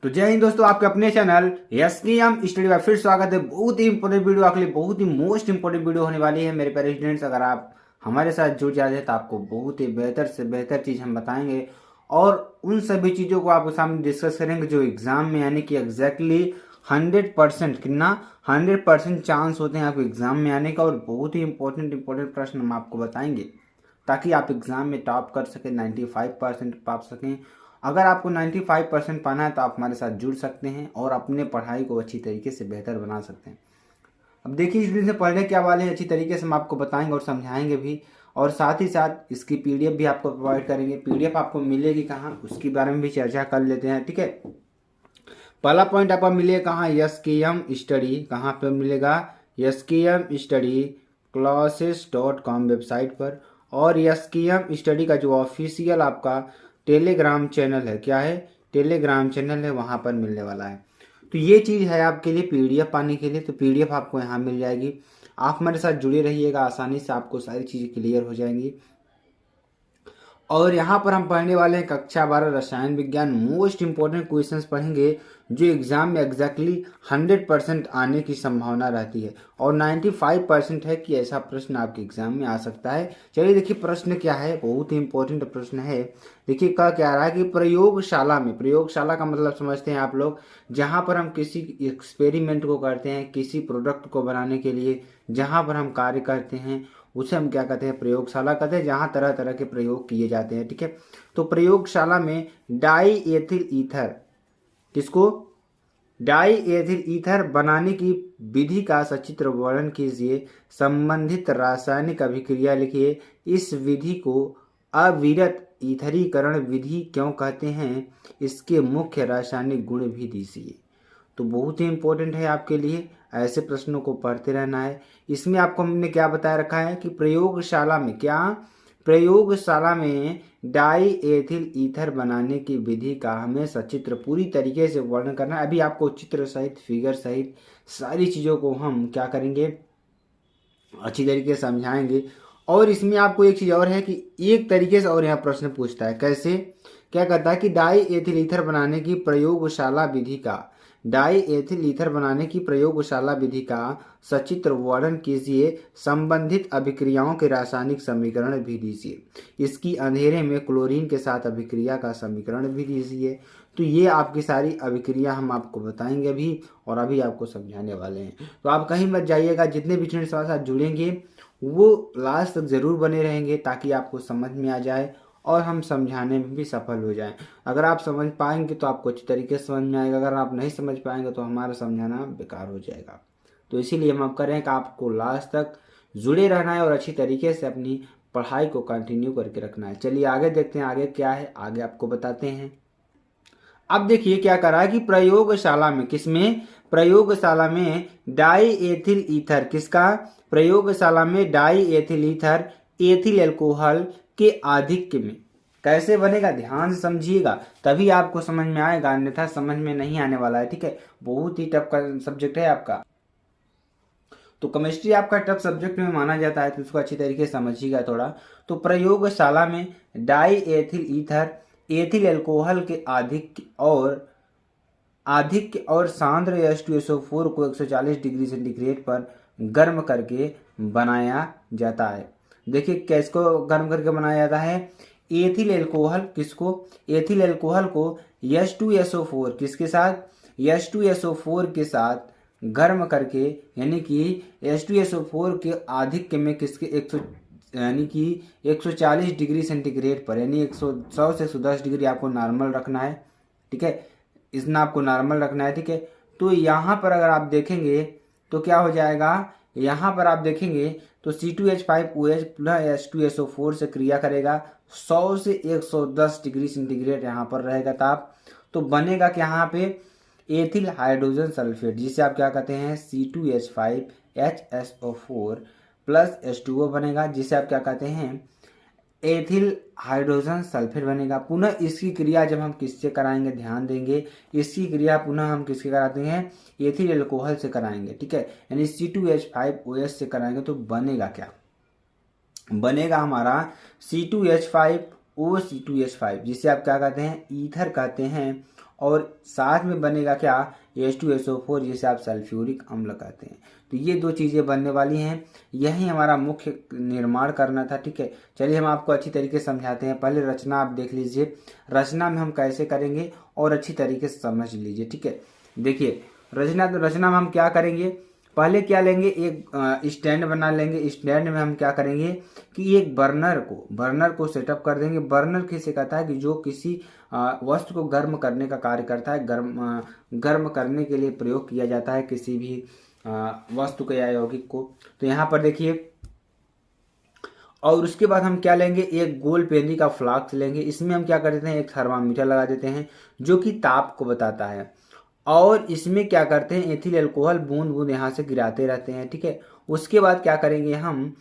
तो जय हिंद दोस्तों, आपके अपने चैनल एसकेएम स्टडी में फिर स्वागत है। बहुत ही इंपॉर्टेंट वीडियो आपके लिए, बहुत ही मोस्ट इंपॉर्टेंट वीडियो होने वाली है मेरे प्यारे स्टूडेंट्स। अगर आप हमारे साथ जुड़ जाते हैं तो आपको बहुत ही बेहतर से बेहतर चीज हम बताएंगे और उन सभी चीजों को आपके सामने डिस्कस करेंगे जो एग्जाम में यानी कि एग्जैक्टली 100% कितना 100% चांस होते हैं आपको एग्जाम में आने का। और बहुत ही इंपॉर्टेंट प्रश्न हम आपको बताएंगे ताकि आप एग्जाम में टॉप कर सकें, 95% पा सकें। अगर आपको 95% पाना है तो आप हमारे साथ जुड़ सकते हैं और अपने पढ़ाई को अच्छी तरीके से बेहतर बना सकते हैं। अब देखिए इस वीडियो से पढ़ने क्या वाले हैं, अच्छी तरीके से हम आपको बताएंगे और समझाएंगे भी, और साथ ही साथ इसकी पीडीएफ भी आपको प्रोवाइड करेंगे। पीडीएफ आपको मिलेगी कहाँ, उसके बारे में भी चर्चा कर लेते हैं। ठीक है, पहला पॉइंट आपको मिलेगा कहाँ, एसकेएम स्टडी। कहाँ पे मिलेगा, एसकेएम स्टडी classes.com वेबसाइट पर। और एसकेएम स्टडी का जो ऑफिशियल आपका टेलीग्राम चैनल है, क्या है, टेलीग्राम चैनल है, वहाँ पर मिलने वाला है। तो ये चीज़ है आपके लिए पीडीएफ पाने के लिए। तो पीडीएफ आपको यहाँ मिल जाएगी, आप हमारे साथ जुड़े रहिएगा, आसानी से आपको सारी चीज़ें क्लियर हो जाएंगी। और यहाँ पर हम पढ़ने वाले हैं कक्षा 12 रसायन विज्ञान। मोस्ट इंपॉर्टेंट क्वेश्चंस पढ़ेंगे जो एग्जाम में एग्जैक्टली 100% आने की संभावना रहती है और 95% है कि ऐसा प्रश्न आपके एग्जाम में आ सकता है। चलिए देखिए प्रश्न क्या है, बहुत ही इंपॉर्टेंट प्रश्न है। देखिए क्या रहा है कि प्रयोगशाला में, प्रयोगशाला का मतलब समझते हैं आप लोग, जहाँ पर हम किसी एक्सपेरिमेंट को करते हैं, किसी प्रोडक्ट को बनाने के लिए जहाँ पर हम कार्य करते हैं उसे हम क्या कहते हैं, प्रयोगशाला कहते हैं, जहाँ तरह तरह के प्रयोग किए जाते हैं। ठीक है, तो प्रयोगशाला में डाई एथिल ईथर, किसको, डाई एथिल ईथर बनाने की विधि का सचित्र वर्णन कीजिए। संबंधित रासायनिक अभिक्रिया लिखिए। इस विधि को अविरत ईथरीकरण विधि क्यों कहते हैं, इसके मुख्य रासायनिक गुण भी दीजिए। तो बहुत ही इंपॉर्टेंट है आपके लिए, ऐसे प्रश्नों को पढ़ते रहना है। इसमें आपको हमने क्या बताया रखा है कि प्रयोगशाला में, क्या, प्रयोगशाला में डाई एथिल ईथर बनाने की विधि का हमें सचित्र पूरी तरीके से वर्णन करना है। अभी आपको चित्र सहित, फिगर सहित सारी चीज़ों को हम क्या करेंगे, अच्छी तरीके से समझाएंगे। और इसमें आपको एक चीज़ और है कि एक तरीके से और यहाँ प्रश्न पूछता है, कैसे, क्या कहता है कि डाई एथिल ईथर बनाने की प्रयोगशाला विधि का, डाई एथिल ईथर बनाने की प्रयोगशाला विधि का सचित्र वर्णन कीजिए। संबंधित अभिक्रियाओं के रासायनिक समीकरण भी दीजिए। इसकी अंधेरे में क्लोरीन के साथ अभिक्रिया का समीकरण भी दीजिए। तो ये आपकी सारी अभिक्रिया हम आपको बताएंगे अभी और अभी आपको समझाने वाले हैं। तो आप कहीं मत जाइएगा, जितने भी स्टूडेंट्स हमारे साथ जुड़ेंगे वो लास्ट तक जरूर बने रहेंगे ताकि आपको समझ में आ जाए और हम समझाने में भी सफल हो जाएं। अगर आप समझ पाएंगे तो आपको अच्छी तरीके से समझ में आएगा, अगर आप नहीं समझ पाएंगे तो हमारा समझाना बेकार हो जाएगा। तो इसीलिए हम करें कि आपको लास्ट तक जुड़े रहना है और अच्छी तरीके से अपनी पढ़ाई को कंटिन्यू करके रखना है। चलिए आगे देखते हैं, आगे क्या है, आगे आपको बताते हैं। अब देखिए क्या करा है कि प्रयोगशाला में, किसमें, प्रयोगशाला में डाई एथिल ईथर, किसका, प्रयोगशाला में die ethyl ether ethyl alcohol के आधिक्य में कैसे बनेगा, ध्यान से समझिएगा तभी आपको समझ में आएगा, अन्यथा समझ में नहीं आने वाला है। ठीक है, बहुत ही टफ का सब्जेक्ट है आपका। तो केमिस्ट्री आपका टफ सब्जेक्ट में माना जाता है, तो उसको अच्छी तरीके से समझिएगा थोड़ा। तो प्रयोगशाला में die ethyl ether ethyl alcohol के आधिक्य और सांद्र H2SO4 को 140 डिग्री सेंटीग्रेड पर गर्म करके बनाया जाता है। देखिए किसको गर्म करके बनाया जाता है, एथिल एल्कोहल, किसको, एथिल एल्कोहल को H2SO4 किसके साथ, H2SO4 के साथ गर्म करके, यानी कि H2SO4 के आधिक्य में किसके 100 यानी कि 140 डिग्री सेंटीग्रेड पर, यानी 100 से 110 डिग्री आपको नॉर्मल रखना है। ठीक है, इतना आपको नॉर्मल रखना है। ठीक है, तो यहाँ पर अगर आप देखेंगे तो क्या हो जाएगा, यहाँ पर आप देखेंगे तो C2H5OH पुनः H2SO4 से क्रिया करेगा, 100 से 110 डिग्री सेंटीग्रेड यहाँ पर रहेगा ताप। तो बनेगा कि यहाँ पे एथिल हाइड्रोजन सल्फेट, जिसे आप क्या कहते हैं, C2H5HSO4 प्लस H2O बनेगा, जिसे आप क्या कहते हैं, एथिल हाइड्रोजन सल्फेट बनेगा। पुनः इसकी क्रिया जब हम किससे कराएंगे, ध्यान देंगे, इसकी क्रिया पुनः हम किसके कराते हैं, एथिल एल्कोहल से कराएंगे। ठीक है, यानी C2H5OH से कराएंगे तो बनेगा क्या, बनेगा हमारा C2H5OC2H5, जिसे आप क्या कहते हैं, ईथर कहते हैं। और साथ में बनेगा क्या, H2SO4, जिसे आप सल्फ्यूरिक अम्ल कहते हैं। तो ये दो चीज़ें बनने वाली हैं, यही हमारा मुख्य निर्माण करना था। ठीक है, चलिए हम आपको अच्छी तरीके से समझाते हैं। पहले रचना आप देख लीजिए, रचना में हम कैसे करेंगे और अच्छी तरीके से समझ लीजिए। ठीक है, देखिए रचना में हम क्या करेंगे, पहले क्या लेंगे, एक स्टैंड बना लेंगे। स्टैंड में हम क्या करेंगे कि एक बर्नर को सेटअप कर देंगे। बर्नर किसे कहता है कि जो किसी वस्तु को गर्म करने का कार्य करता है, गर्म करने के लिए प्रयोग किया जाता है किसी भी वस्तु को या यौगिक को। तो यहाँ पर देखिए, और उसके बाद हम क्या लेंगे, एक गोल पेंदी का फ्लास्क लेंगे। इसमें हम क्या कर देते हैं, एक थर्मामीटर लगा देते हैं जो कि ताप को बताता है, और इसमें क्या करते हैं, एथिल अल्कोहल बूंद बूंद यहाँ से गिराते रहते हैं। ठीक है, उसके बाद क्या करेंगे हम,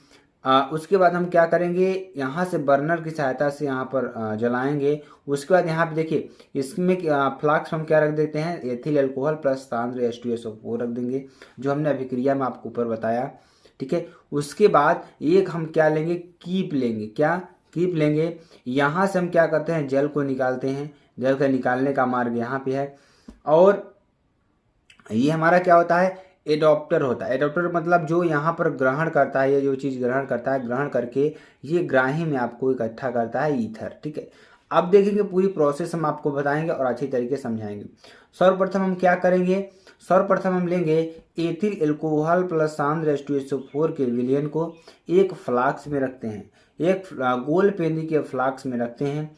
क्या करेंगे, यहाँ से बर्नर की सहायता से यहाँ पर जलाएंगे। उसके बाद यहाँ पे देखिए, इसमें फ्लास्क हम क्या रख देते हैं, एथिल अल्कोहल प्लस सांद्र H2SO4 रख देंगे, जो हमने अभिक्रिया में आपको ऊपर बताया। ठीक है, उसके बाद एक हम क्या लेंगे, कीप लेंगे। क्या कीप लेंगे, यहाँ से हम क्या करते हैं, जल को निकालते हैं। जल का निकालने का मार्ग यहाँ पे है, और ये हमारा क्या होता है, एडॉप्टर होता है। एडॉप्टर मतलब जो यहाँ पर ग्रहण करता है, ये जो चीज़ ग्रहण करता है, ग्रहण करके ये ग्राही में आपको इकट्ठा करता है ईथर। ठीक है, अब देखेंगे पूरी प्रोसेस हम आपको बताएंगे और अच्छी तरीके से समझाएंगे। सर्वप्रथम हम क्या करेंगे, सर्वप्रथम हम लेंगे एथिल अल्कोहल प्लस सांद्र H2SO4 के विलयन को एक फ्लास्क में रखते हैं, एक गोल पेंदी के फ्लास्क में रखते हैं।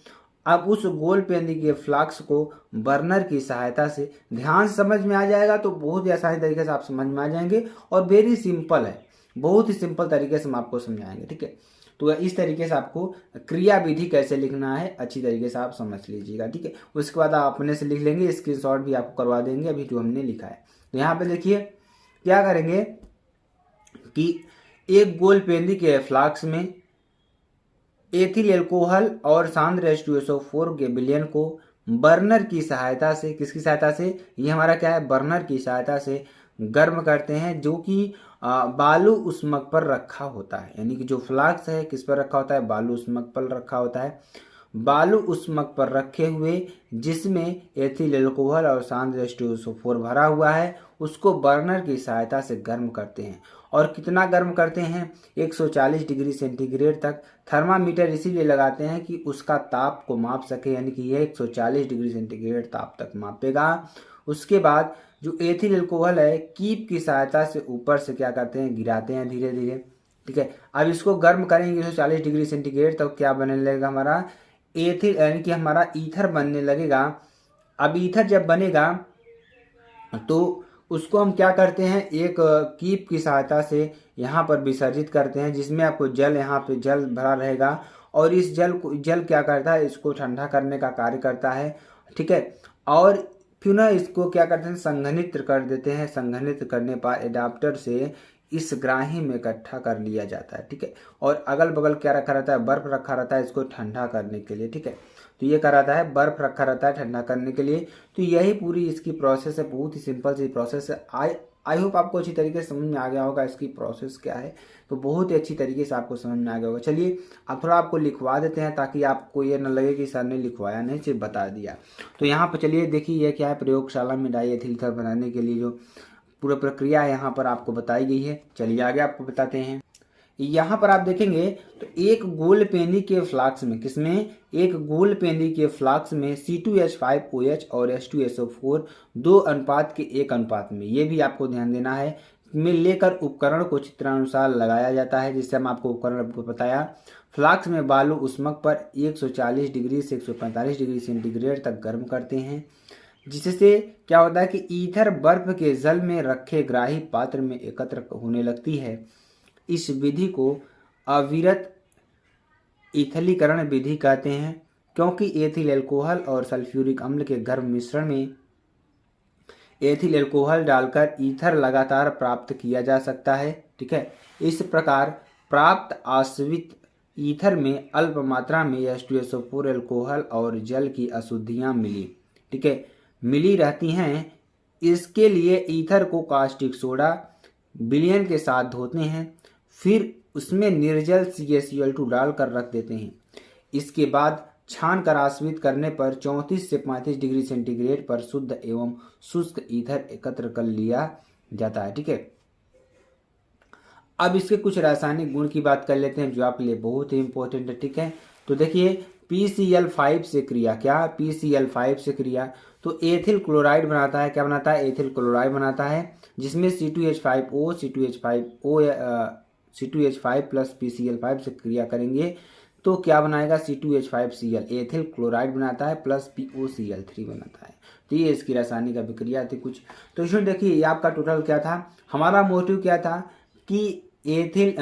अब उस गोल पेंदी के फ्लास्क को बर्नर की सहायता से, ध्यान से समझ में आ जाएगा तो बहुत ही आसानी तरीके से आप समझ में आ जाएंगे, और वेरी सिंपल है, बहुत ही सिंपल तरीके से हम आपको समझाएंगे। ठीक है, तो इस तरीके से आपको क्रिया विधि कैसे लिखना है अच्छी तरीके से आप समझ लीजिएगा। ठीक है, उसके बाद आप अपने से लिख लेंगे, स्क्रीनशॉट भी आपको करवा देंगे अभी जो हमने लिखा है। तो यहाँ पे देखिए क्या करेंगे कि एक गोल पेंदी के फ्लास्क में एथिल अल्कोहल और सांद्र H2SO4 के विलयन को बर्नर की सहायता से, किसकी सहायता से, ये हमारा क्या है, बर्नर की सहायता से गर्म करते हैं, जो कि बालू उष्मक पर रखा होता है। यानी कि जो फ्लास्क है किस पर रखा होता है, बालू उष्मक पर रखा होता है। बालू उष्मक पर रखे हुए जिसमें एथिल अल्कोहल और सांद्र H2SO4 भरा हुआ है, उसको बर्नर की सहायता से गर्म करते हैं। और कितना गर्म करते हैं, 140 डिग्री सेंटीग्रेड तक। थर्मामीटर इसीलिए लगाते हैं कि उसका ताप को माप सके, यानी कि यह 140 डिग्री सेंटीग्रेड ताप तक मापेगा। उसके बाद जो एथिल अल्कोहल है, कीप की सहायता से ऊपर से क्या करते हैं, गिराते हैं धीरे धीरे। ठीक है, अब इसको गर्म करेंगे 140 डिग्री सेंटीग्रेड तक, क्या बनने लगेगा हमारा एथिल, यानी कि हमारा ईथर बनने लगेगा। अब ईथर जब बनेगा तो उसको हम क्या करते हैं, एक कीप की सहायता से यहाँ पर विसर्जित करते हैं, जिसमें आपको जल, यहाँ पे जल भरा रहेगा, और इस जल क्या करता है, इसको ठंडा करने का कार्य करता है। ठीक है, और पुनः इसको क्या करते हैं, संघनित कर देते हैं। संघनित करने पर एडाप्टर से इस ग्राही में इकट्ठा कर लिया जाता है। ठीक है, और अगल बगल क्या रखा रहता है, बर्फ रखा रहता है इसको ठंडा करने के लिए। ठीक है, तो ये क्या रहता है, बर्फ रखा रहता है ठंडा करने के लिए। तो यही पूरी इसकी प्रोसेस है, बहुत ही सिंपल सी प्रोसेस है। आई होप आपको अच्छी तरीके से समझ में आ गया होगा इसकी प्रोसेस क्या है, तो बहुत ही अच्छी तरीके से आपको समझ में आ गया होगा। चलिए अब थोड़ा आपको लिखवा देते हैं ताकि आपको ये न लगे कि सर ने लिखवाया नहीं, सिर्फ बता दिया। तो यहाँ पर चलिए देखिए ये क्या है, प्रयोगशाला में डाई एथिल ईथर बनाने के लिए जो पूरा प्रक्रिया यहाँ पर आपको बताई गई है। चलिए आगे आपको बताते हैं। यहाँ पर आप देखेंगे तो एक गोल पेंदी के फ्लास्क में, किसमें, एक गोल पेंदी के फ्लास्क में C2H5OH और H2SO4 2:1 अनुपात में, ये भी आपको ध्यान देना है, में लेकर उपकरण को चित्रानुसार लगाया जाता है। जिससे हम आपको उपकरण आपको बताया, फ्लास्क में बालू उष्मक पर 140 डिग्री से 145 डिग्री सेंटीग्रेड तक गर्म करते हैं, जिससे क्या होता है कि ईथर बर्फ के जल में रखे ग्राही पात्र में एकत्र होने लगती है। इस विधि को अविरत ईथलीकरण विधि कहते हैं, क्योंकि एथिल अल्कोहल और सल्फ्यूरिक अम्ल के गर्म मिश्रण में एथिल अल्कोहल डालकर ईथर लगातार प्राप्त किया जा सकता है। ठीक है, इस प्रकार प्राप्त आश्रित ईथर में अल्प मात्रा में H2SO4 अल्कोहल और जल की अशुद्धियां मिली रहती हैं। इसके लिए ईथर को कास्टिक सोडा विलयन के साथ धोते हैं, फिर उसमें निर्जल CaCl2 डालकर रख देते हैं। इसके बाद छान कर आश्वित करने पर 34 से 35 डिग्री सेंटीग्रेड पर शुद्ध एवं शुष्क ईथर एकत्र कर लिया जाता है। ठीक है, अब इसके कुछ रासायनिक गुण की बात कर लेते हैं जो आपके लिए बहुत ही इंपॉर्टेंट है। ठीक है, तो देखिए PCl5 से क्रिया, क्या PCl5 से क्रिया, तो एथिल क्लोराइड बनाता है। क्या बनाता है? एथिल क्लोराइड बनाता है, जिसमें C2H5O C2H5 प्लस PCl5 से क्रिया करेंगे तो क्या बनाएगा? C2H5Cl, एथिल क्लोराइड बनाता है प्लस POCl3 बनाता है। तो ये इसकी रासायनिक अभिक्रिया थी कुछ। तो इसमें देखिए ये आपका टोटल क्या था, हमारा मोटिव क्या था कि एथिल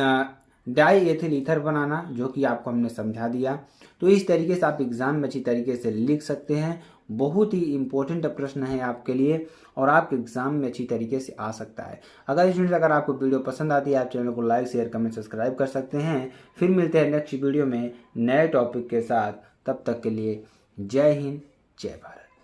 डाई एथिल ईथर बनाना, जो कि आपको हमने समझा दिया। तो इस तरीके से आप एग्जाम में अच्छी तरीके से लिख सकते हैं। बहुत ही इंपॉर्टेंट प्रश्न है आपके लिए और आपके एग्जाम में अच्छी तरीके से आ सकता है। अगर आपको वीडियो पसंद आती है, आप चैनल को लाइक शेयर कमेंट सब्सक्राइब कर सकते हैं। फिर मिलते हैं नेक्स्ट वीडियो में नए टॉपिक के साथ। तब तक के लिए जय हिंद, जय भारत।